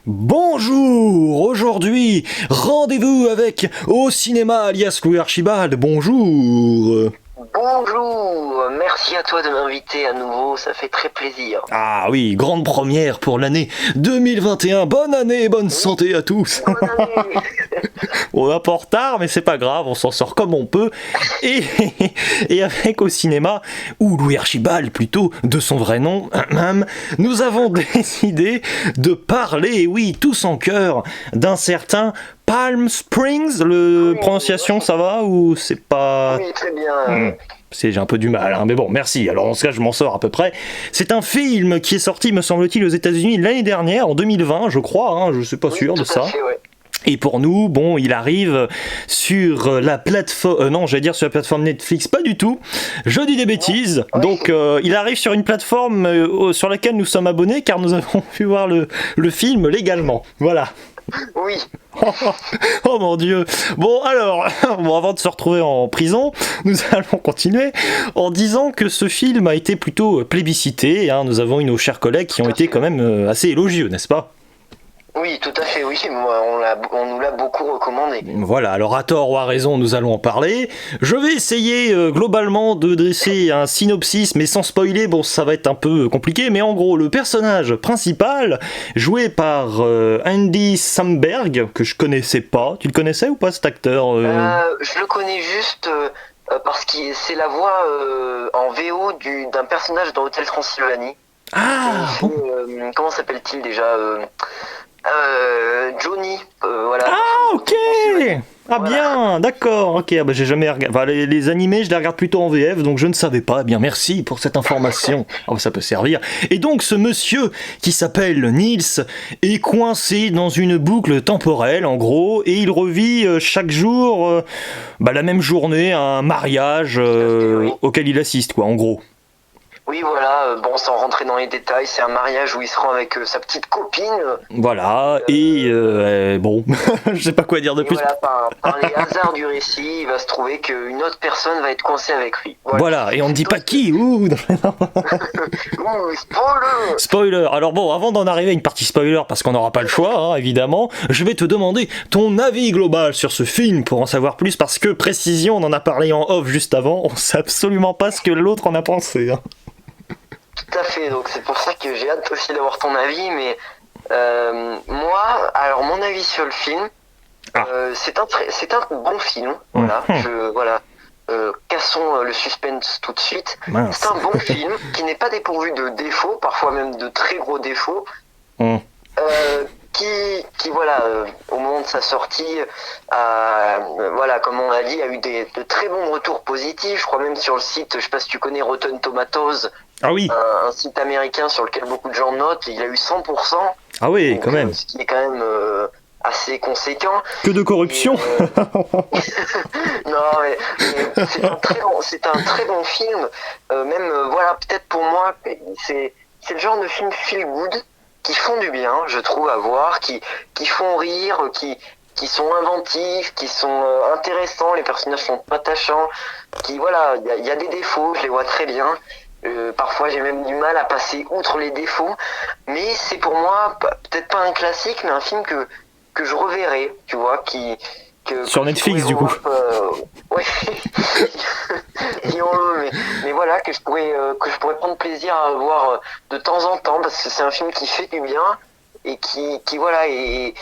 Bonjour. Aujourd'hui, rendez-vous avec Au Cinéma alias Louis Archibald. Bonjour. Bonjour, merci à toi de m'inviter à nouveau, ça fait très plaisir. Ah oui, grande première pour l'année 2021. Bonne année et bonne santé à tous. Bonne année. On est un peu en retard, mais c'est pas grave, on s'en sort comme on peut. Et, et avec Au Cinéma, ou Louis Archibald plutôt, de son vrai nom, nous avons décidé de parler, oui, tous en chœur, d'un certain Palm Springs. Prononciation, ça va ou c'est pas... Oui, très bien. J'ai un peu du mal, hein, mais bon, merci. Alors, en ce cas, je m'en sors à peu près. C'est un film qui est sorti, me semble-t-il, aux États-Unis l'année dernière, en 2020, je crois, hein, je suis pas sûr de ça. Fait, ouais. Et pour nous, bon, il arrive sur la plateforme... non, j'allais dire sur la plateforme Netflix, pas du tout. Je dis des bêtises. Oui. Donc, il arrive sur une plateforme sur laquelle nous sommes abonnés, car nous avons pu voir le film légalement. Voilà. Oui. Oh mon Dieu. Bon alors, avant de se retrouver en prison, nous allons continuer en disant que ce film a été plutôt plébiscité. Hein. Nous avons eu nos chers collègues qui ont été quand même assez élogieux, n'est-ce pas ? Oui, tout à fait, oui. Moi, on nous l'a beaucoup recommandé. Voilà, alors à tort ou à raison, nous allons en parler. Je vais essayer globalement de dresser un synopsis, mais sans spoiler, bon, ça va être un peu compliqué, mais en gros, le personnage principal, joué par Andy Samberg, que je connaissais pas. Tu le connaissais ou pas, cet acteur Je le connais juste parce que c'est la voix en VO d'un personnage dans Hôtel Transylvanie. Ah bon. Comment s'appelle-t-il déjà Johnny, voilà. Ah, ok. Ah, voilà. bien, d'accord, ok. Ah, bah, j'ai jamais regardé. Enfin, les animés, je les regarde plutôt en VF, donc je ne savais pas. Eh bien, merci pour cette information. Oh, ça peut servir. Et donc, ce monsieur qui s'appelle Niels est coincé dans une boucle temporelle, en gros, et il revit chaque jour la même journée, un mariage auquel il assiste, quoi, en gros. Oui, voilà, bon, sans rentrer dans les détails, c'est un mariage où il se rend avec sa petite copine. Voilà, et bon, je sais pas quoi dire de plus. Voilà, par les hasards du récit, il va se trouver qu'une autre personne va être coincée avec lui. Voilà, et on ne dit pas qui. Ouh, spoiler. Spoiler. Alors bon, avant d'en arriver à une partie spoiler, parce qu'on n'aura pas le choix, hein, évidemment, je vais te demander ton avis global sur ce film pour en savoir plus, parce que, précision, on en a parlé en off juste avant, on sait absolument pas ce que l'autre en a pensé. Hein. Tout à fait, donc c'est pour ça que j'ai hâte aussi d'avoir ton avis, mais moi, alors mon avis sur le film, c'est un bon film, voilà, cassons le suspense tout de suite. Mince. C'est un bon film qui n'est pas dépourvu de défauts, parfois même de très gros défauts, qui voilà, au moment de sa sortie, voilà, comme on l'a dit, a eu de très bons retours positifs. Je crois même sur le site, je sais pas si tu connais Rotten Tomatoes, Ah oui. un site américain sur lequel beaucoup de gens notent, il a eu 100%. Ah oui, donc, quand même. Ce qui est quand même assez conséquent. Que de corruption. Non, mais c'est un très bon film. Voilà, peut-être pour moi, c'est le genre de film feel good qui font du bien, je trouve, à voir, qui font rire, qui sont inventifs, qui sont intéressants, les personnages sont attachants, voilà, il y a des défauts, je les vois très bien. Parfois j'ai même du mal à passer outre les défauts, mais c'est pour moi peut-être pas un classique, mais un film que je reverrai, tu vois, sur Netflix du coup. Ouais. mais voilà, que je pourrais prendre plaisir à voir de temps en temps, parce que c'est un film qui fait du bien et qui voilà, et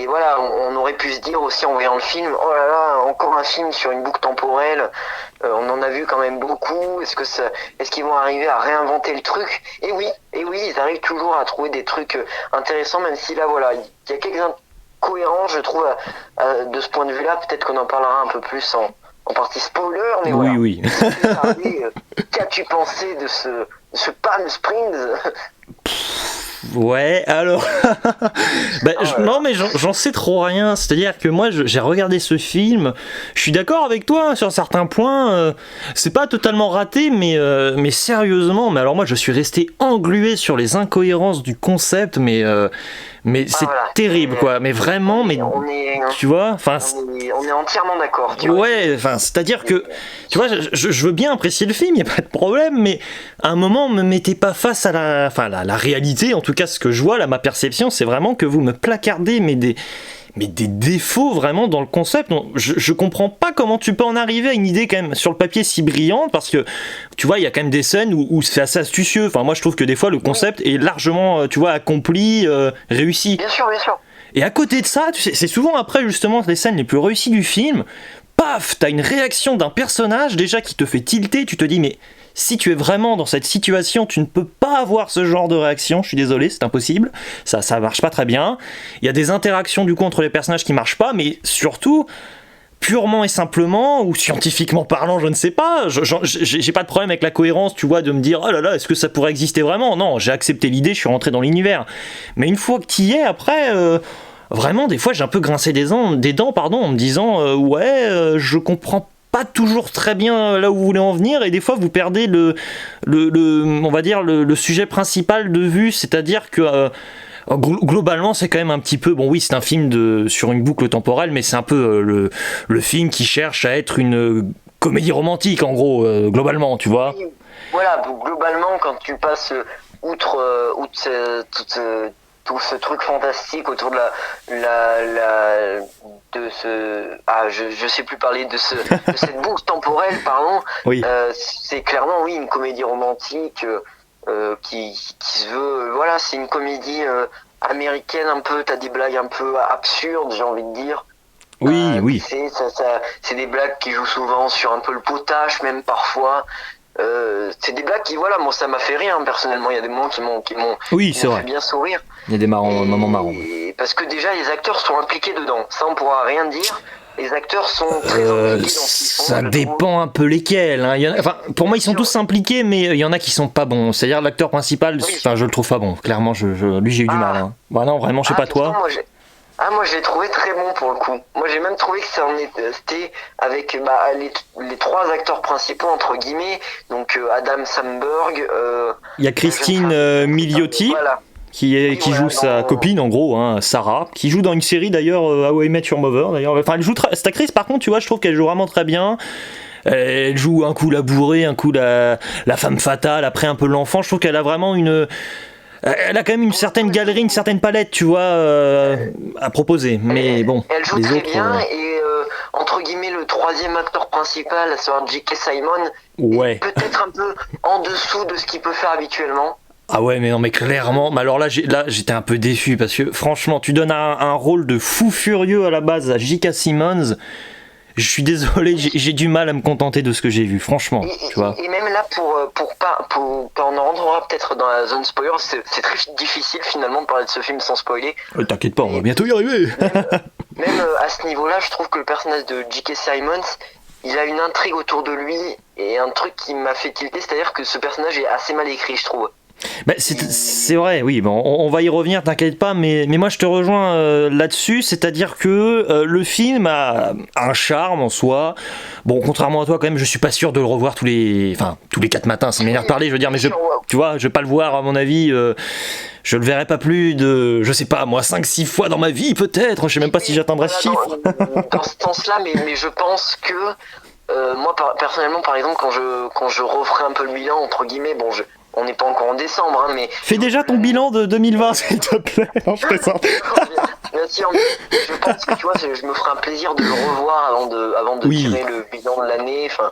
voilà, on aurait pu se dire aussi en voyant le film, oh là là, encore un film sur une boucle temporelle, on en a vu quand même beaucoup, est-ce qu'ils vont arriver à réinventer le truc? Et oui, ils arrivent toujours à trouver des trucs intéressants, même si là, voilà, il y a quelques cohérents, je trouve, de ce point de vue-là. Peut-être qu'on en parlera un peu plus en partie spoiler, mais voilà. Oui. Qu'as-tu pensé de ce Palm Springs? Ouais, alors... Non, mais j'en sais trop rien. C'est-à-dire que moi, j'ai regardé ce film. Je suis d'accord avec toi hein, sur certains points. C'est pas totalement raté, mais sérieusement. Mais alors moi, je suis resté englué sur les incohérences du concept. Mais mais c'est voilà. terrible, quoi. Mais vraiment, mais tu vois, enfin. On est entièrement d'accord. Tu vois. Ouais, enfin, c'est-à-dire que, tu vois, je veux bien apprécier le film, y a pas de problème, mais à un moment, me mettez pas face à la réalité. En tout cas, ce que je vois là, ma perception, c'est vraiment que vous me placardez, mais des défauts vraiment dans le concept. Je comprends pas comment tu peux en arriver à une idée quand même sur le papier si brillante, parce que tu vois, il y a quand même des scènes où c'est assez astucieux. Enfin, moi je trouve que des fois le concept est largement, tu vois, accompli, réussi. Bien sûr, bien sûr. Et à côté de ça, tu sais, c'est souvent après justement les scènes les plus réussies du film, paf, t'as une réaction d'un personnage déjà qui te fait tilter, tu te dis mais si tu es vraiment dans cette situation, tu ne peux pas avoir ce genre de réaction, je suis désolé, c'est impossible, ça marche pas très bien. Il y a des interactions du coup entre les personnages qui marchent pas, mais surtout, purement et simplement, ou scientifiquement parlant, je ne sais pas, j'ai pas de problème avec la cohérence, tu vois, de me dire, oh là là, est-ce que ça pourrait exister vraiment ? Non, j'ai accepté l'idée, je suis rentré dans l'univers. Mais une fois que t'y es, après... vraiment, des fois, j'ai un peu grincé des dents, en me disant je comprends pas toujours très bien là où vous voulez en venir, et des fois vous perdez on va dire le sujet principal de vue, c'est-à-dire que globalement c'est quand même un petit peu, bon oui c'est un film sur une boucle temporelle, mais c'est un peu le film qui cherche à être une comédie romantique en gros, globalement, tu vois. Voilà, globalement quand tu passes outre tout ce truc fantastique autour de je sais plus parler de cette boucle temporelle, pardon. Oui. C'est clairement une comédie romantique qui se veut, voilà, c'est une comédie américaine un peu, t'as des blagues un peu absurdes, j'ai envie de dire. Oui. C'est des blagues qui jouent souvent sur un peu le potache, même parfois. C'est des blagues qui, voilà, moi ça m'a fait rire, hein, personnellement. Il y a des moments qui m'ont fait bien sourire. Il y a des moments marrants. Parce que déjà les acteurs sont impliqués dedans, ça on pourra rien dire. Les acteurs sont très impliqués dans ce qu'ils font. Ça dépend un peu lesquels. Hein. Pour moi, ils sont tous impliqués, mais il y en a qui sont pas bons. C'est-à-dire l'acteur principal, je le trouve pas bon. Clairement, lui j'ai eu du mal. Hein. Bah non, vraiment, je sais pas toi. Moi je l'ai trouvé très bon pour le coup. Moi j'ai même trouvé que c'était avec les trois acteurs principaux entre guillemets, donc Adam Sandberg. Il y a Christine Milioti. Voilà. Qui joue sa copine en gros, hein, Sarah, qui joue dans une série d'ailleurs, How I Met Your Mother d'ailleurs. Enfin, elle joue cette actrice par contre, tu vois, je trouve qu'elle joue vraiment très bien. Elle joue un coup la bourrée, un coup la femme fatale, après un peu l'enfant. Je trouve qu'elle a vraiment elle a quand même une certaine galerie, une certaine palette, tu vois, à proposer. Mais bon, elle joue très bien et entre guillemets le troisième acteur principal, à savoir J.K. Simmons, est peut-être un peu en dessous de ce qu'il peut faire habituellement. Ah ouais, mais non, mais clairement, mais alors là j'étais un peu déçu parce que franchement, tu donnes un rôle de fou furieux à la base à J.K. Simmons. Je suis désolé, j'ai du mal à me contenter de ce que j'ai vu, franchement. Tu vois. Et même là, on en rentrera peut-être dans la zone spoiler, c'est très difficile finalement de parler de ce film sans spoiler. T'inquiète pas, on va bientôt y arriver. Même à ce niveau-là, je trouve que le personnage de J.K. Simmons, il a une intrigue autour de lui et un truc qui m'a fait tilter, c'est-à-dire que ce personnage est assez mal écrit, je trouve. Bah, c'est vrai, oui, bon, on va y revenir, t'inquiète pas, mais moi je te rejoins là-dessus, c'est-à-dire que le film a un charme en soi. Bon, contrairement à toi, quand même, je suis pas sûr de le revoir tous les 4 matins, c'est une manière de parler, je veux dire, mais tu vois, je vais pas le voir, à mon avis, je le verrai pas plus de, je sais pas, moi, 5-6 fois dans ma vie, peut-être, je sais même pas si j'atteindrai ce chiffre. Dans ce sens-là, mais je pense que, moi, personnellement, par exemple, quand je referai un peu le bilan, entre guillemets, bon, on n'est pas encore en décembre, hein, mais... Fais déjà ton bilan de 2020, s'il te plaît. Non, je fais ça. Bien sûr, je pense que tu vois, je me ferai un plaisir de le revoir avant de tirer le bilan de l'année. Enfin,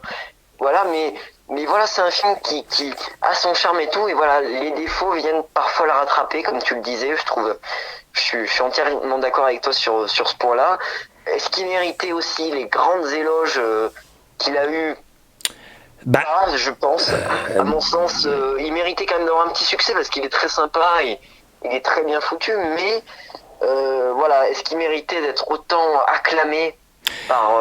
voilà, mais voilà, c'est un film qui a son charme et tout, et voilà, les défauts viennent parfois la rattraper, comme tu le disais. Je trouve, je suis entièrement d'accord avec toi sur ce point-là. Est-ce qu'il méritait aussi les grandes éloges qu'il a eues? Je pense, à mon sens, il méritait quand même d'avoir un petit succès parce qu'il est très sympa et il est très bien foutu, mais voilà, est-ce qu'il méritait d'être autant acclamé par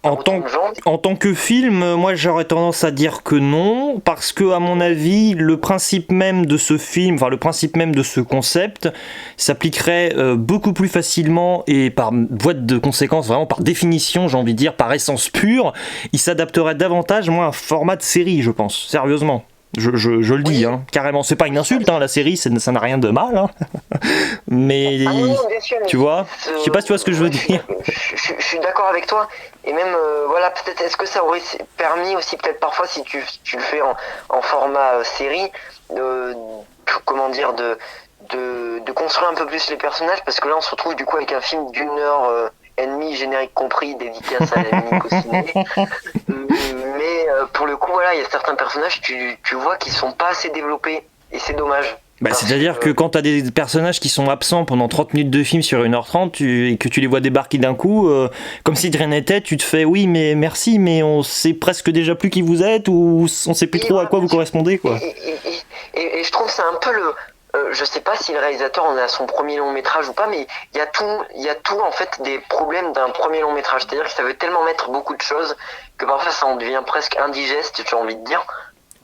en tant que film, moi j'aurais tendance à dire que non, parce que à mon avis, le principe même de ce film, enfin le principe même de ce concept, s'appliquerait beaucoup plus facilement et par voie de conséquence, vraiment par définition, j'ai envie de dire, par essence pure, il s'adapterait davantage, moi, à un format de série, je pense, sérieusement. Je le dis, hein, carrément. C'est pas une insulte, hein, la série, ça n'a rien de mal. Hein. Mais non, bien sûr, tu vois, je sais pas si tu vois ce que je veux dire. Je suis d'accord avec toi. Et même, voilà, peut-être, est-ce que ça aurait permis aussi, peut-être parfois, si tu le fais en format série, comment dire, de construire un peu plus les personnages, parce que là, on se retrouve du coup avec un film d'1h30, générique compris, dédicace à la mimique au ciné. Mais pour le coup, voilà, il y a certains personnages, tu vois, qui sont pas assez développés, et c'est dommage. Bah, c'est-à-dire que quand t'as des personnages qui sont absents pendant 30 minutes de film sur 1h30 et que tu les vois débarquer d'un coup, comme si de rien n'était, tu te fais oui mais merci, mais on sait presque déjà plus qui vous êtes ou on sait plus trop à quoi vous correspondez, quoi. Et je trouve que c'est un peu je sais pas si le réalisateur en est à son premier long métrage ou pas, mais il y a tout en fait des problèmes d'un premier long métrage. C'est-à-dire que ça veut tellement mettre beaucoup de choses que parfois ça en devient presque indigeste, j'ai envie de dire.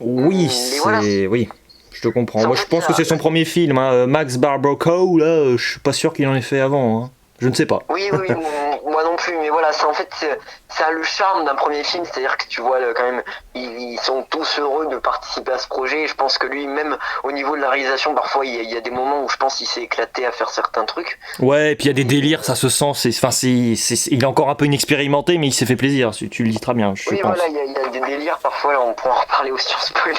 Oui, voilà, oui. Je te comprends. Moi, je pense que c'est son premier film. Hein. Max Barbacoa, là, je suis pas sûr qu'il en ait fait avant. Hein. Je ne sais pas. Oui, moi non plus. Mais voilà, ça a le charme d'un premier film. C'est-à-dire que tu vois, quand même, ils sont tous heureux de participer à ce projet. Et je pense que lui, même au niveau de la réalisation, parfois, il y a des moments où je pense qu'il s'est éclaté à faire certains trucs. Ouais, et puis il y a des délires, ça se sent. Il est encore un peu inexpérimenté, mais il s'est fait plaisir. Tu le dis très bien, je pense. Voilà, il y a des délires. Parfois, là, on pourra en reparler aussi en spoiler.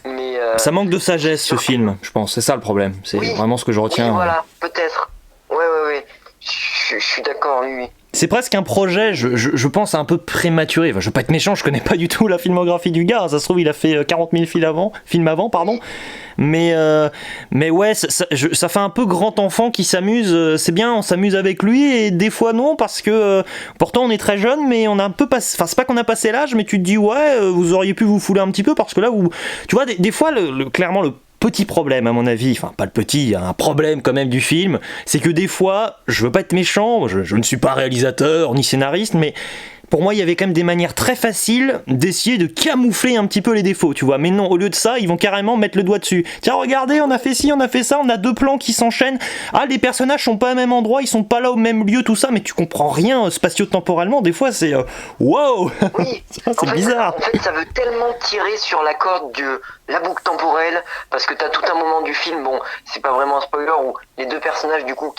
Mais ça manque de sagesse, ce film, je pense. C'est ça le problème. C'est vraiment ce que je retiens. Oui, voilà, peut-être. Ouais. Je suis d'accord, oui. C'est presque un projet, je pense, un peu prématuré. Enfin, je veux pas être méchant, je connais pas du tout la filmographie du gars. Ça se trouve, il a fait 40 000 films avant, pardon. Mais ouais, ça fait un peu grand enfant qui s'amuse. C'est bien, on s'amuse avec lui, et des fois non, parce que pourtant on est très jeune, mais on a un peu passé. Enfin, c'est pas qu'on a passé l'âge, mais tu te dis, ouais, vous auriez pu vous fouler un petit peu, parce que là, tu vois, des fois, clairement, le petit problème à mon avis, enfin pas le petit, un problème quand même du film, c'est que des fois, je veux pas être méchant, je ne suis pas réalisateur ni scénariste, mais pour moi il y avait quand même des manières très faciles d'essayer de camoufler un petit peu les défauts, tu vois, mais non, au lieu de ça, ils vont carrément mettre le doigt dessus. Tiens, regardez, on a fait ci, on a fait ça, on a deux plans qui s'enchaînent, les personnages sont pas au même endroit, ils sont pas là au même lieu, tout ça, mais tu comprends rien spatio-temporellement, des fois c'est wow. Oui, c'est bizarre. En fait, ça veut tellement tirer sur la corde de la boucle temporelle, parce que t'as tout un moment du film, bon, c'est pas vraiment un spoiler, où les deux personnages, du coup,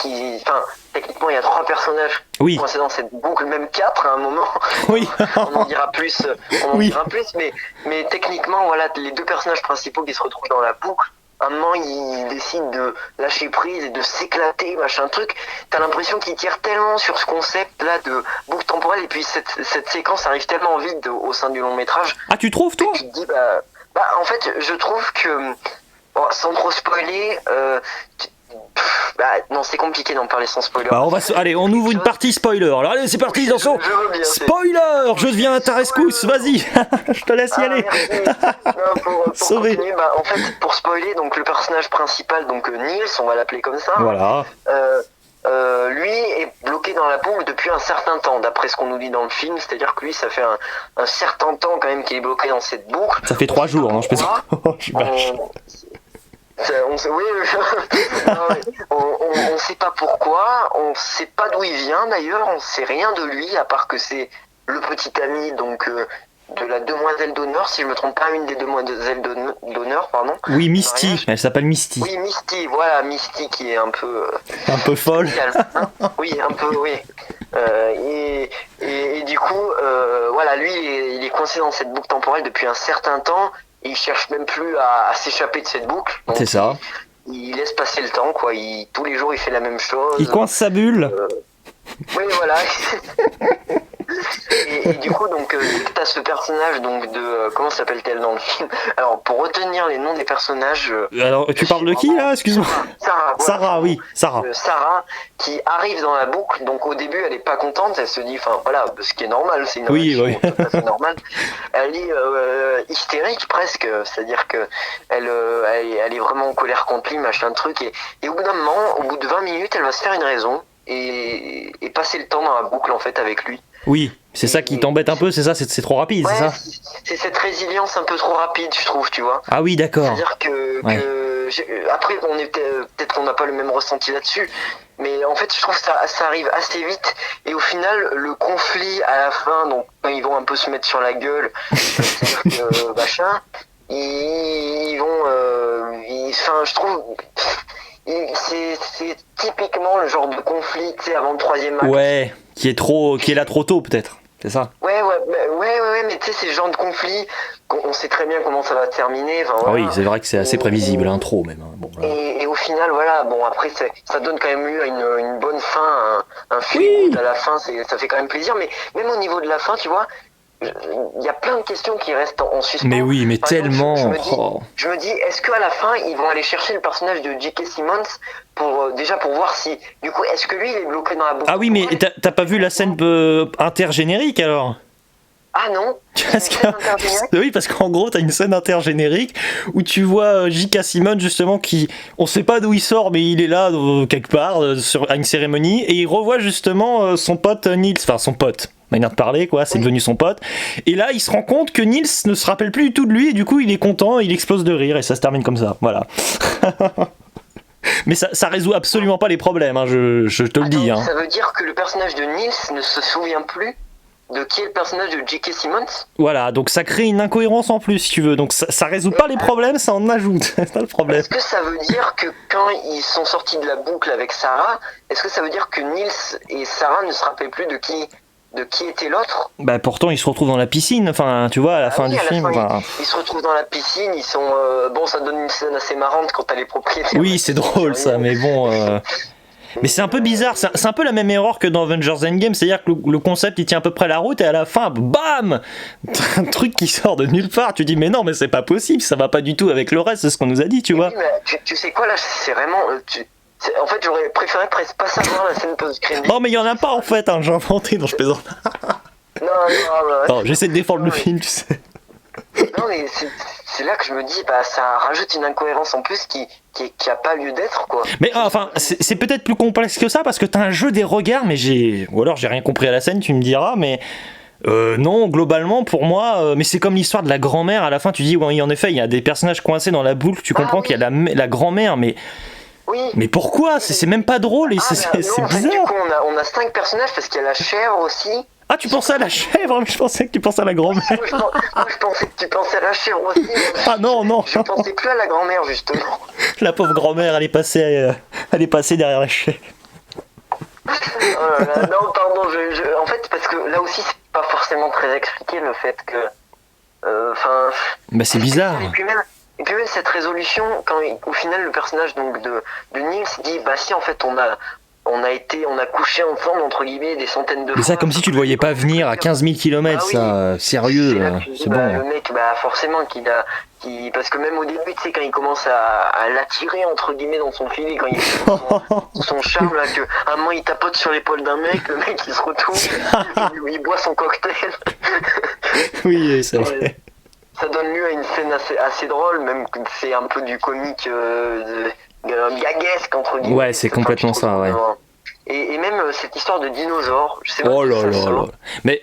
techniquement, il y a 3 personnages qui sont dans cette boucle, même 4 à un moment. Oui. on en dira plus, mais techniquement, voilà, les deux personnages principaux qui se retrouvent dans la boucle, à un moment, ils décident de lâcher prise et de s'éclater, machin truc. T'as l'impression qu'ils tirent tellement sur ce concept-là de boucle temporelle, et puis cette séquence arrive tellement vite au sein du long métrage. Ah, tu trouves, toi? Tu te dis, en fait, je trouve que, sans trop spoiler, non, c'est compliqué d'en parler sans spoiler. Allez, on ouvre une partie spoiler. Alors allez, c'est parti, attention. Spoiler, je deviens à ta rescousse, vas-y. Je te laisse y aller. Pour continuer, en fait, pour spoiler, donc le personnage principal, donc Niels, on va l'appeler comme ça. Voilà. Lui est bloqué dans la boucle depuis un certain temps, d'après ce qu'on nous dit dans le film. C'est-à-dire que lui, ça fait un certain temps quand même qu'il est bloqué dans cette boucle. Ça fait 3 jours, non, je pense. On sait, oui, on sait pas pourquoi, on sait pas d'où il vient d'ailleurs, on sait rien de lui, à part que c'est le petit ami donc de la demoiselle d'honneur, si je me trompe pas, une des demoiselles d'honneur, pardon. Oui, Misty, elle s'appelle Misty. Oui, Misty, voilà, Misty qui est un peu folle. Oui, un peu, oui. Et du coup, voilà, lui, il est coincé dans cette boucle temporelle depuis un certain temps. Il cherche même plus à s'échapper de cette boucle. Donc c'est ça. Il laisse passer le temps, quoi. Tous les jours, il fait la même chose. Il coince sa bulle. Oui, voilà. Et du coup, donc, dès que t'as ce personnage, donc, comment s'appelle-t-elle dans le film? Alors, pour retenir les noms des personnages... Alors, tu parles de qui, là? Excuse-moi. Sarah, oui, Sarah. Sarah, qui arrive dans la boucle, donc au début, elle est pas contente, elle se dit, enfin, voilà, ce qui est normal, c'est une réaction tout à fait normale. Elle est hystérique, presque, c'est-à-dire que elle est vraiment en colère contre lui, machin truc, et au bout d'un moment, au bout de 20 minutes, elle va se faire une raison, et passer le temps dans la boucle, en fait, avec lui. Oui, c'est ça qui t'embête un peu, c'est ça, c'est trop rapide, c'est ça? C'est cette résilience un peu trop rapide, je trouve, tu vois. Ah oui, d'accord. C'est-à-dire que après, peut-être qu'on n'a pas le même ressenti là-dessus, mais en fait, je trouve que ça arrive assez vite, et au final, le conflit à la fin, donc quand ils vont un peu se mettre sur la gueule, c'est-à-dire que machin, ils vont, enfin, je trouve, c'est typiquement le genre de conflit, tu sais, avant le troisième acte. Ouais, qui est là trop tôt peut-être, c'est ça. Ouais, mais tu sais, c'est le genre de conflit, on sait très bien comment ça va terminer. Enfin, Ah voilà. oui, c'est vrai que c'est assez prévisible, hein, trop même. Bon, là. Et au final, voilà, bon, après, ça donne quand même lieu à une bonne fin, un feel Oui. good à la fin, ça fait quand même plaisir, mais même au niveau de la fin, tu vois, il y a plein de questions qui restent en suspens. Mais oui, mais Par exemple, tellement. je me dis, est-ce qu'à la fin, ils vont aller chercher le personnage de J.K. Simmons déjà pour voir si, du coup, est-ce que lui, il est bloqué dans la boucle? Ah oui, mais t'as pas vu la scène intergénérique alors? Ah non. Parce oui, parce qu'en gros, t'as une scène intergénérique où tu vois J.K. Simmons justement qui, on sait pas d'où il sort, mais il est là quelque part à une cérémonie et il revoit justement son pote Nils, enfin son pote, manière de parler quoi, c'est devenu son pote. Et là, il se rend compte que Nils ne se rappelle plus du tout de lui et du coup, il est content, il explose de rire et ça se termine comme ça. Voilà. Mais ça résout absolument pas les problèmes, hein, je te le dis. Hein. Ça veut dire que le personnage de Nils ne se souvient plus de qui est le personnage de J.K. Simmons. Voilà, donc ça crée une incohérence en plus, si tu veux. Donc ça résout pas les problèmes, ça en ajoute. C'est ça le problème. Est-ce que ça veut dire que quand ils sont sortis de la boucle avec Sarah, est-ce que ça veut dire que Nils et Sarah ne se rappelaient plus de qui était l'autre? Bah pourtant ils se retrouvent dans la piscine, enfin tu vois à la fin du film. Ils se retrouvent dans la piscine, ils sont bon, ça donne une scène assez marrante quand t'as les propriétaires. Oui, c'est drôle ça, mais bon. Mais c'est un peu bizarre, c'est un peu la même erreur que dans Avengers Endgame, c'est-à-dire que le concept il tient à peu près la route et à la fin, bam, un truc qui sort de nulle part, tu dis mais non mais c'est pas possible, ça va pas du tout avec le reste, c'est ce qu'on nous a dit, tu vois. Oui, mais tu sais quoi là, c'est vraiment... en fait j'aurais préféré presque pas savoir la scène post-crédit. Non mais il y en a pas en fait, hein, j'ai inventé, non je plaisante. Non, j'essaie de défendre le film, tu sais. Non mais c'est là que je me dis, bah ça rajoute une incohérence en plus qui a pas lieu d'être quoi. Mais enfin, c'est peut-être plus complexe que ça parce que t'as un jeu des regards, mais ou alors j'ai rien compris à la scène, tu me diras, mais non, globalement pour moi, mais c'est comme l'histoire de la grand-mère. À la fin, tu dis oui, en effet, il y a des personnages coincés dans la boucle. Tu comprends qu'il y a la grand-mère, mais oui. Mais pourquoi? C'est même pas drôle et c'est bizarre. Du coup, on a 5 personnages parce qu'il y a la chèvre aussi. Ah, tu pensais à la chèvre, mais je pensais que tu pensais à la grand-mère. Moi, je pensais que tu pensais à la chèvre aussi. Ah non. Je pensais plus à la grand-mère, justement. La pauvre grand-mère, elle est passée derrière la chèvre. Oh là là, non, pardon, en fait, parce que là aussi, c'est pas forcément très expliqué le fait que. Bah, c'est bizarre. Et puis même cette résolution, quand au final le personnage donc de Nils dit bah si en fait on a couché ensemble entre guillemets des centaines de fois. Mais ça comme si tu le voyais pas venir à 15 000 km, ah, oui. Ça, sérieux, c'est bon. Le mec, bah forcément parce que même au début, tu sais, quand il commence à l'attirer entre guillemets dans son filet, quand il fait son charme là, que à un moment il tapote sur l'épaule d'un mec, le mec il se retourne, il boit son cocktail. Oui, c'est vrai. Ça donne lieu à une scène assez drôle, même que c'est un peu du comique gaguesque entre guillemets. Ouais, c'est complètement ça, ouais. Et même cette histoire de dinosaures, je sais pas. Oh là là là.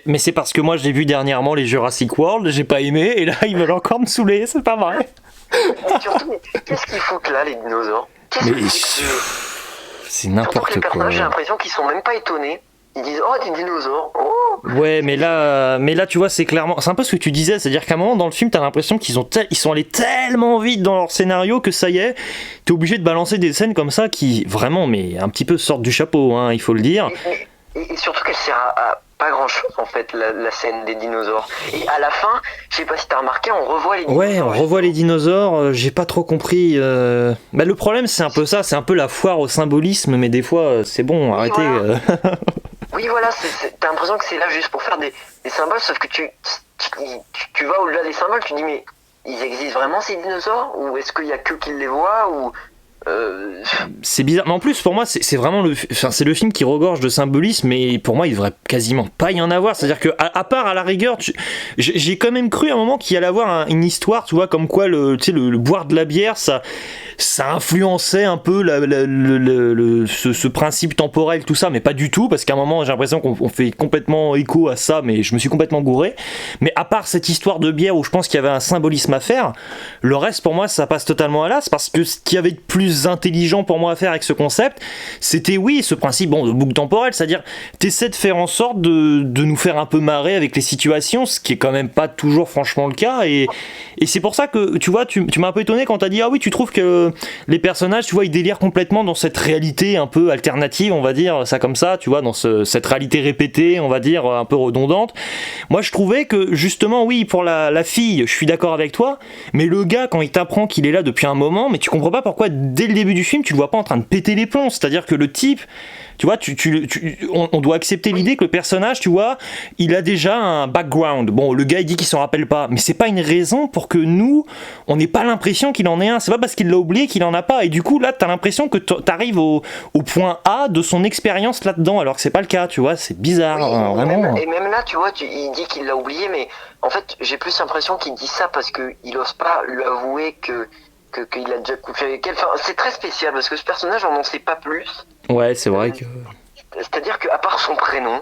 Mais c'est parce que moi j'ai vu dernièrement les Jurassic World, j'ai pas aimé, et là ils veulent encore me saouler, c'est pas vrai. Et surtout, qu'est-ce qu'ils foutent là, les dinosaures? C'est n'importe les quoi. personnages, j'ai l'impression qu'ils sont même pas étonnés. Ils disent oh des dinosaures. Oh. Ouais, mais là tu vois c'est clairement, c'est un peu ce que tu disais, c'est-à-dire qu'à un moment dans le film t'as l'impression qu'ils sont allés tellement vite dans leur scénario que ça y est, t'es obligé de balancer des scènes comme ça qui vraiment mais un petit peu sortent du chapeau, hein, il faut le dire. Et surtout qu'elle sert à pas grand chose en fait la scène des dinosaures. Et à la fin, je sais pas si t'as remarqué, on revoit les dinosaures. Ouais, on revoit les dinosaures, j'ai pas trop compris. Bah, le problème c'est un peu ça, c'est un peu la foire au symbolisme, mais des fois c'est bon, arrêtez. Voilà. Oui, voilà, t'as l'impression que c'est là juste pour faire des symboles, sauf que tu vas au-delà des symboles, tu dis mais ils existent vraiment ces dinosaures? Ou est-ce qu'il y a que qui les voient? Ou c'est bizarre, mais en plus pour moi c'est vraiment c'est le film qui regorge de symbolisme, mais pour moi il devrait quasiment pas y en avoir, c'est à dire que à part à la rigueur j'ai quand même cru à un moment qu'il y allait avoir une histoire, tu vois, comme quoi le boire de la bière ça ça influençait un peu ce principe temporel, tout ça, mais pas du tout, parce qu'à un moment j'ai l'impression qu'on fait complètement écho à ça, mais je me suis complètement gouré. Mais à part cette histoire de bière où je pense qu'il y avait un symbolisme à faire, le reste pour moi ça passe totalement à l'as, parce que ce qu'il y avait de plus intelligent pour moi à faire avec ce concept, c'était oui, ce principe de boucle temporelle, c'est-à-dire t'essaies de faire en sorte de nous faire un peu marrer avec les situations, ce qui est quand même pas toujours franchement le cas, et c'est pour ça que tu vois, tu m'as un peu étonné quand t'as dit ah oui, tu trouves que les personnages, tu vois, ils délirent complètement dans cette réalité un peu alternative, on va dire ça comme ça, tu vois, dans cette réalité répétée, on va dire un peu redondante. Moi je trouvais que justement oui, pour la fille je suis d'accord avec toi, mais le gars quand il t'apprend qu'il est là depuis un moment, mais tu comprends pas pourquoi dès le début du film tu le vois pas en train de péter les plombs, c'est-à-dire que le type, tu vois, on doit accepter l'idée que le personnage, tu vois, il a déjà un background. Bon, le gars il dit qu'il s'en rappelle pas, mais c'est pas une raison pour que nous, on n'ait pas l'impression qu'il en ait un. C'est pas parce qu'il l'a oublié qu'il en a pas. Et du coup, là, t'as l'impression que t'arrives au point A de son expérience là-dedans, alors que c'est pas le cas, tu vois, c'est bizarre, Oui, hein, vraiment. et même là, tu vois, il dit qu'il l'a oublié, mais en fait, j'ai plus l'impression qu'il dit ça parce qu'il ose pas lui avouer qu'il a déjà couché avec elle. Enfin, c'est très spécial parce que ce personnage, on n'en sait pas plus. Ouais, c'est vrai que. C'est-à-dire qu'à part son prénom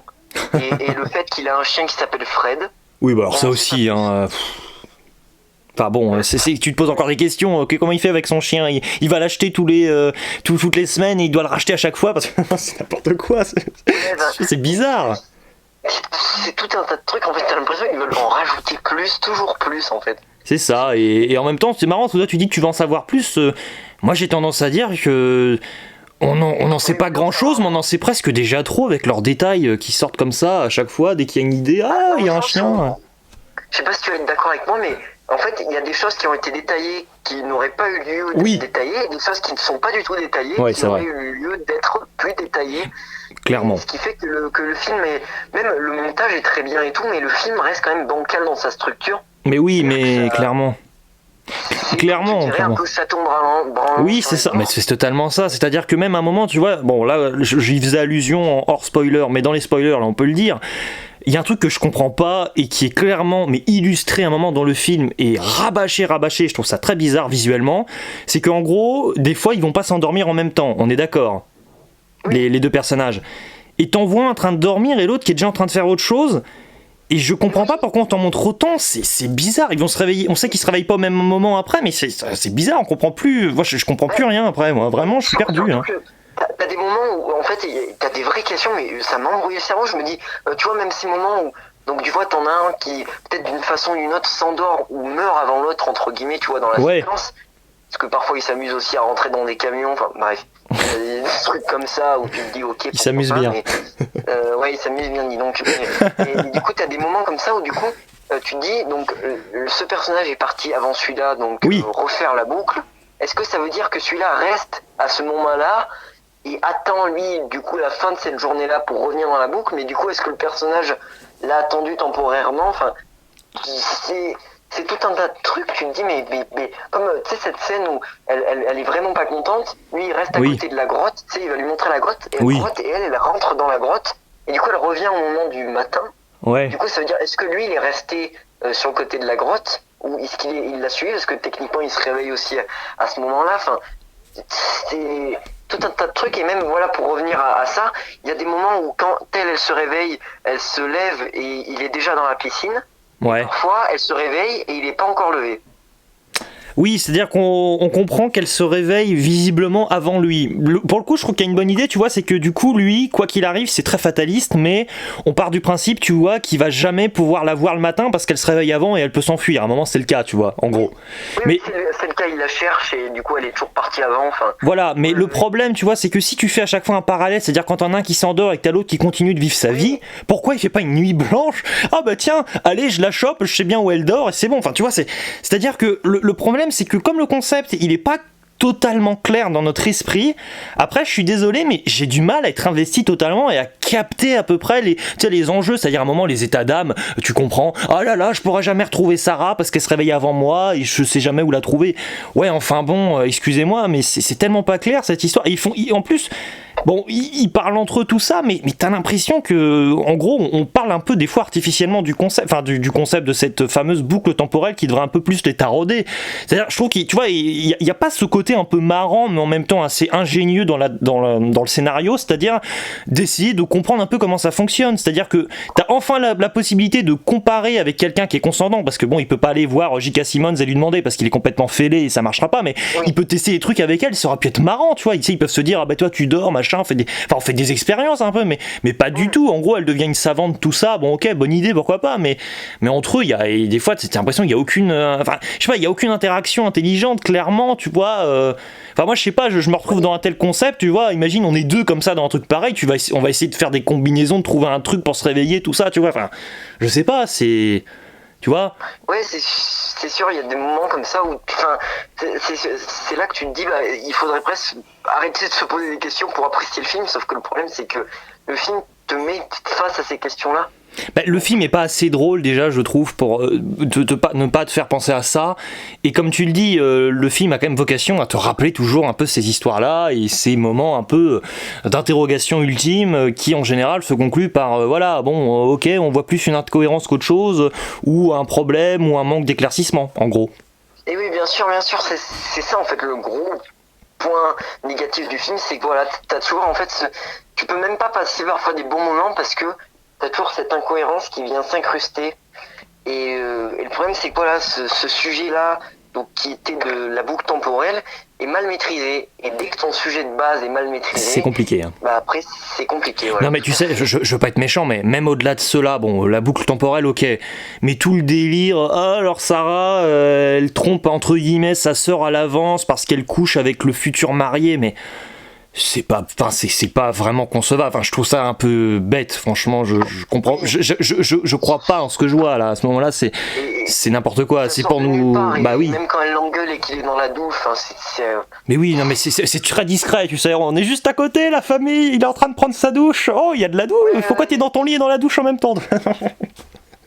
et le fait qu'il a un chien qui s'appelle Fred. Oui, bah alors ça aussi, hein. Enfin bon, tu te poses encore des questions. Comment il fait avec son chien? Il va l'acheter toutes les semaines et il doit le racheter à chaque fois parce que c'est n'importe quoi. C'est bizarre. C'est tout un tas de trucs. En fait, t'as l'impression qu'ils veulent en rajouter plus, toujours plus en fait. C'est ça. Et en même temps, c'est marrant. Toi, tu dis que tu veux en savoir plus. Moi, j'ai tendance à dire que on n'en sait pas grand chose, mais on en sait presque déjà trop avec leurs détails qui sortent comme ça à chaque fois dès qu'il y a une idée. Ah, il y a un chien. Je sais pas si tu vas être d'accord avec moi, mais en fait, il y a des choses qui ont été détaillées qui n'auraient pas eu lieu d'être détaillées, et des choses qui ne sont pas du tout détaillées, qui auraient eu lieu d'être plus détaillées. Clairement. Ce qui fait que le film même le montage est très bien et tout, mais le film reste quand même bancal dans sa structure. Mais oui, mais clairement. Clairement. Un peu chaton branlant. Oui, c'est ça, mais c'est totalement ça. C'est-à-dire que même à un moment, tu vois, bon là, j'y faisais allusion en hors spoiler, mais dans les spoilers, là, on peut le dire. Il y a un truc que je comprends pas et qui est clairement mais illustré à un moment dans le film et rabâché, je trouve ça très bizarre visuellement, c'est qu'en gros, des fois ils vont pas s'endormir en même temps, on est d'accord, oui. Les deux personnages. Et t'en vois un en train de dormir et l'autre qui est déjà en train de faire autre chose. Et je comprends pas pourquoi on t'en montre autant, c'est bizarre, ils vont se réveiller, on sait qu'ils se réveillent pas au même moment après, mais c'est bizarre, on comprend plus, moi je comprends plus rien après, moi vraiment je suis perdu. Hein. T'as des moments où en fait t'as des vraies questions, mais ça m'embrouille le cerveau, je me dis, tu vois, même ces moments où, donc tu vois, t'en as un qui peut-être d'une façon ou d'une autre s'endort ou meurt avant l'autre, entre guillemets, tu vois, dans la séquence, parce que parfois il s'amuse aussi à rentrer dans des camions, enfin bref, des trucs comme ça où tu te dis ok, il s'amuse bien. Mais, ouais, il s'amuse bien, dis donc. Et du coup t'as des moments comme ça où du coup tu te dis, donc ce personnage est parti avant celui-là, donc refaire la boucle. Est-ce que ça veut dire que celui-là reste à ce moment-là et attend lui du coup la fin de cette journée-là pour revenir dans la boucle, mais du coup est-ce que le personnage l'a attendu temporairement? Enfin, c'est tout un tas de trucs. Tu te dis mais comme tu sais cette scène où elle est vraiment pas contente, lui il reste à côté de la grotte, tu sais, il va lui montrer la grotte et la grotte, et elle rentre dans la grotte et du coup elle revient au moment du matin. Du coup ça veut dire, est-ce que lui il est resté sur le côté de la grotte ou est-ce qu'il l'a suivi parce que techniquement il se réveille aussi à ce moment-là. Enfin, c'est tout un tas de trucs. Et même voilà, pour revenir à ça, il y a des moments où quand elle se réveille, elle se lève et il est déjà dans la piscine. Parfois elle se réveille et il n'est pas encore levé. Oui, c'est-à-dire qu'on comprend qu'elle se réveille visiblement avant lui. Pour le coup, je trouve qu'il y a une bonne idée, tu vois, c'est que du coup, lui, quoi qu'il arrive, c'est très fataliste, mais on part du principe, tu vois, qu'il va jamais pouvoir la voir le matin parce qu'elle se réveille avant et elle peut s'enfuir. À un moment, c'est le cas, tu vois, en gros. Oui, mais c'est le cas, il la cherche et du coup, elle est toujours partie avant. Enfin. Voilà, mais le problème, tu vois, c'est que si tu fais à chaque fois un parallèle, c'est-à-dire quand t'en as un qui s'endort et que t'as l'autre qui continue de vivre sa vie, pourquoi il fait pas une nuit blanche? Ah bah tiens, allez, je la chope, je sais bien où elle dort et c'est bon. Enfin, tu vois, c'est-à-dire que le problème, c'est que comme le concept, il est pas totalement clair dans notre esprit, après je suis désolé mais j'ai du mal à être investi totalement et à capter à peu près les enjeux, c'est-à-dire à un moment les états d'âme, tu comprends, oh là là je pourrais jamais retrouver Sarah parce qu'elle se réveille avant moi et je sais jamais où la trouver. Ouais, enfin bon, excusez-moi mais c'est tellement pas clair cette histoire. Et en plus bon, ils parlent entre eux tout ça, mais t'as l'impression que, en gros, on parle un peu des fois artificiellement du concept, enfin du concept de cette fameuse boucle temporelle qui devrait un peu plus les tarauder. C'est-à-dire, je trouve qu'il, tu vois, il y a pas ce côté côté un peu marrant, mais en même temps assez ingénieux dans le scénario, c'est-à-dire d'essayer de comprendre un peu comment ça fonctionne. C'est-à-dire que t'as enfin la possibilité de comparer avec quelqu'un qui est conscendant, parce que bon, il peut pas aller voir J.K. Simmons et lui demander parce qu'il est complètement fêlé et ça marchera pas, mais il peut tester des trucs avec elle, ça aurait pu être marrant, tu vois. Ils peuvent se dire, ah bah toi tu dors, machin, on fait des expériences un peu, mais pas du tout. En gros, elle devient une savante, tout ça. Bon, ok, bonne idée, pourquoi pas, mais entre eux, et des fois, t'as l'impression qu'il y a aucune, je sais pas, il y a aucune interaction intelligente, clairement, tu vois. Moi, je sais pas, je me retrouve dans un tel concept, tu vois. Imagine, on est deux comme ça dans un truc pareil, on va essayer de faire des combinaisons, de trouver un truc pour se réveiller, tout ça, tu vois. Enfin, je sais pas, c'est. Tu vois. Ouais, c'est sûr, il y a des moments comme ça où, c'est là que tu te dis, bah, il faudrait presque arrêter de se poser des questions pour apprécier le film, sauf que le problème, c'est que le film te met face à ces questions-là. Bah, le film est pas assez drôle déjà, je trouve, pour ne pas te faire penser à ça. Et comme tu le dis, le film a quand même vocation à te rappeler toujours un peu ces histoires-là et ces moments un peu d'interrogation ultime qui en général se concluent par voilà, bon, ok, on voit plus une incohérence qu'autre chose ou un problème ou un manque d'éclaircissement, en gros. Et oui, bien sûr, c'est ça en fait le gros point négatif du film, c'est que voilà, t'as toujours en fait, tu peux même pas passer parfois des bons moments parce que t'as toujours cette incohérence qui vient s'incruster. Et le problème, c'est que voilà, ce sujet-là, donc, qui était de la boucle temporelle, est mal maîtrisé. Et dès que ton sujet de base est mal maîtrisé, c'est compliqué. Hein. Bah après, c'est compliqué. Voilà. Non, mais tu sais, je veux pas être méchant, mais même au-delà de cela, bon, la boucle temporelle, ok. Mais tout le délire, alors Sarah, elle trompe entre guillemets sa sœur à l'avance parce qu'elle couche avec le futur marié, mais. C'est pas vraiment concevable. Enfin, je trouve ça un peu bête, franchement. Je comprends. Je crois pas en ce que je vois là. À ce moment-là, c'est n'importe quoi. C'est pour nous. Bah oui. Même quand elle l'engueule et qu'il est dans la douche, c'est. Mais oui, non, mais c'est très discret. Tu sais, on est juste à côté, la famille. Il est en train de prendre sa douche. Oh, il y a de la douche. Pourquoi t'es dans ton lit et dans la douche en même temps?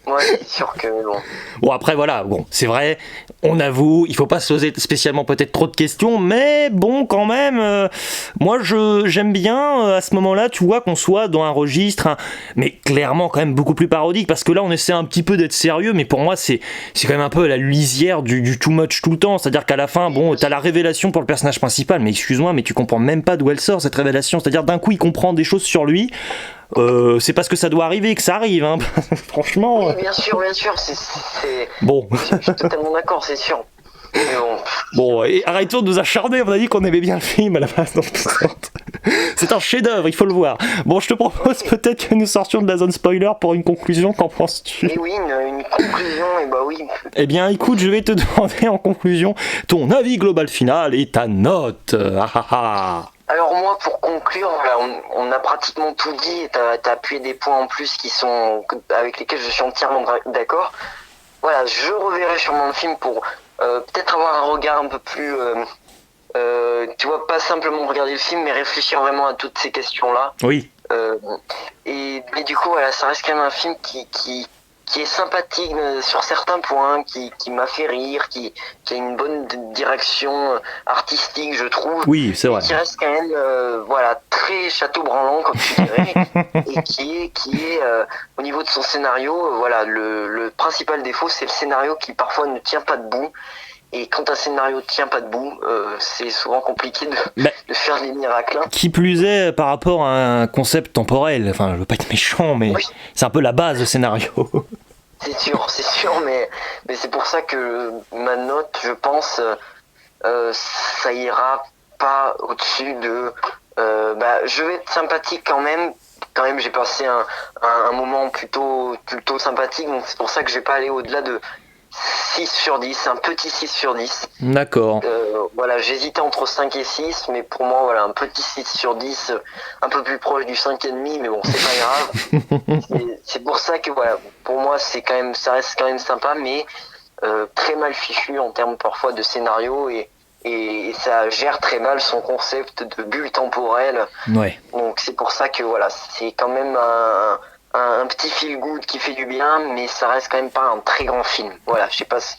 Ouais, c'est sûr que bon. Bon, après, voilà, bon, c'est vrai, on avoue, il faut pas se poser spécialement peut-être trop de questions, mais bon, quand même, moi, j'aime bien, à ce moment-là, tu vois, qu'on soit dans un registre, mais clairement, quand même, beaucoup plus parodique, parce que là, on essaie un petit peu d'être sérieux, mais pour moi, c'est quand même un peu la lisière du too much tout le temps, c'est-à-dire qu'à la fin, bon, t'as la révélation pour le personnage principal, mais excuse-moi, mais tu comprends même pas d'où elle sort, cette révélation, c'est-à-dire d'un coup, il comprend des choses sur lui. C'est parce que ça doit arriver que ça arrive, hein. Franchement. Oui, bien sûr, c'est. Bon. Je suis totalement d'accord, c'est sûr. Mais bon. Bon, et arrêtons de nous acharner, on a dit qu'on aimait bien le film à la base. C'est un chef-d'œuvre, il faut le voir. Bon, je te propose peut-être que nous sortions de la zone spoiler pour une conclusion, qu'en penses-tu? Et oui, une conclusion, et bah oui. Eh bien, écoute, je vais te demander en conclusion ton avis global final et ta note. Alors moi, pour conclure, voilà, on a pratiquement tout dit et t'as appuyé des points en plus avec lesquels je suis entièrement d'accord. Voilà, je reverrai sûrement le film pour peut-être avoir un regard un peu plus... tu vois, pas simplement regarder le film, mais réfléchir vraiment à toutes ces questions-là. Oui. Mais du coup, voilà, ça reste quand même un film qui est sympathique sur certains points, qui m'a fait rire, qui a une bonne direction artistique, je trouve. Oui, c'est vrai. Qui reste quand même, voilà, très château branlant, comme tu dirais, et qui est au niveau de son scénario, voilà, le principal défaut, c'est le scénario qui parfois ne tient pas debout. Et quand un scénario ne tient pas debout, c'est souvent compliqué de faire des miracles. Qui plus est, par rapport à un concept temporel, enfin, je veux pas être méchant, mais oui. C'est un peu la base, le scénario. C'est sûr, mais c'est pour ça que ma note, je pense, ça ira pas au-dessus de... je vais être sympathique quand même. Quand même, j'ai passé un moment plutôt sympathique, donc c'est pour ça que je vais pas aller au-delà de 6 sur 10, un petit 6 sur 10. D'accord. Voilà, j'hésitais entre 5 et 6, mais pour moi, voilà, un petit 6 sur 10, un peu plus proche du 5,5, mais bon, c'est pas grave. C'est pour ça que, voilà, pour moi, ça reste quand même sympa, mais très mal fichu en termes parfois de scénario, et ça gère très mal son concept de bulle temporelle. Ouais. Donc c'est pour ça que, voilà, c'est quand même un petit feel good qui fait du bien, mais ça reste quand même pas un très grand film. Voilà, je sais pas si...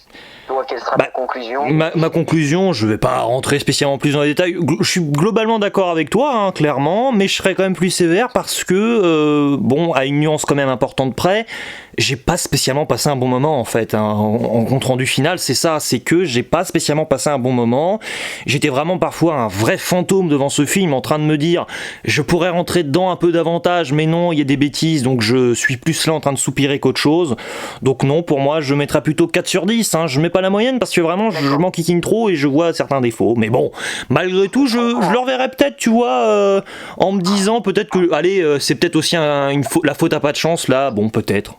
Toi, quelle sera Bah, ta conclusion? Ma conclusion, je vais pas rentrer spécialement plus dans les détails. Je suis globalement d'accord avec toi, hein, clairement, mais je serais quand même plus sévère parce que, bon, à une nuance quand même importante près, j'ai pas spécialement passé un bon moment en fait. Hein. En compte rendu final, c'est ça, c'est que j'ai pas spécialement passé un bon moment. J'étais vraiment parfois un vrai fantôme devant ce film, en train de me dire, je pourrais rentrer dedans un peu davantage, mais non, il y a des bêtises, donc je suis plus là en train de soupirer qu'autre chose. Donc non, pour moi, je mettrais plutôt 4 sur 10. Hein. Je mets pas la moyenne parce que vraiment, je m'enquiquine trop et je vois certains défauts. Mais bon, malgré tout, je le reverrai peut-être, tu vois, en me disant peut-être que, allez, c'est peut-être aussi la faute à pas de chance là. Bon, peut-être.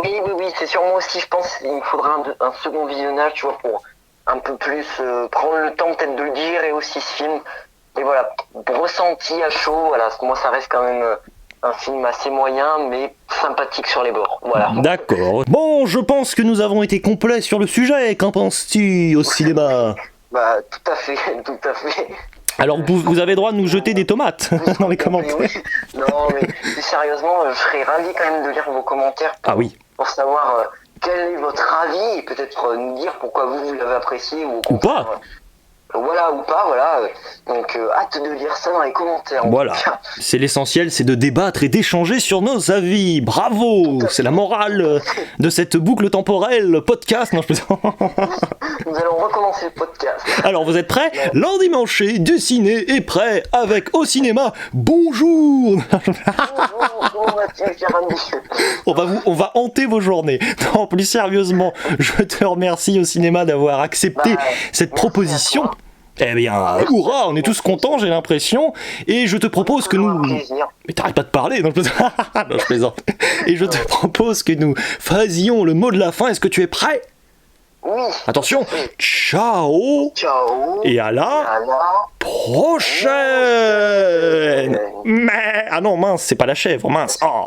Oui, c'est sur moi aussi, je pense qu'il me faudra un second visionnage, tu vois, pour un peu plus prendre le temps peut-être de le dire, et aussi ce film. Et voilà, ressenti à chaud, voilà, moi ça reste quand même un film assez moyen, mais sympathique sur les bords, voilà. D'accord. Bon, je pense que nous avons été complets sur le sujet. Qu'en penses-tu au cinéma? Bah, tout à fait, tout à fait. Alors, vous avez droit de nous jeter des tomates dans les commentaires. Oui. Non, mais plus sérieusement, je serais ravi quand même de lire vos commentaires Ah oui. pour savoir quel est votre avis et peut-être nous dire pourquoi vous l'avez apprécié ou au Ou contraire, pas. voilà, ou pas, voilà. Donc, hâte de lire ça dans les commentaires. Voilà, c'est l'essentiel, c'est de débattre et d'échanger sur nos avis. Bravo, c'est la morale de cette boucle temporelle podcast. Non, je plaisante. Nous allons recommencer le podcast. Alors, vous êtes prêts? L'endimanché du ciné est prêt avec au cinéma. Bonjour. Bonjour Mathieu Carami. On va hanter vos journées. Non, plus sérieusement, je te remercie au cinéma d'avoir accepté cette proposition. Eh bien, hurrah, on est tous contents, j'ai l'impression. Et je te propose que nous... Mais t'arrêtes pas de parler, non, non, je plaisante. Et je te propose que nous fassions le mot de la fin. Est-ce que tu es prêt? Oui. Attention. Ciao. Ciao. Et à la prochaine. Mais... Ah non, mince, c'est pas la chèvre, mince. Oh.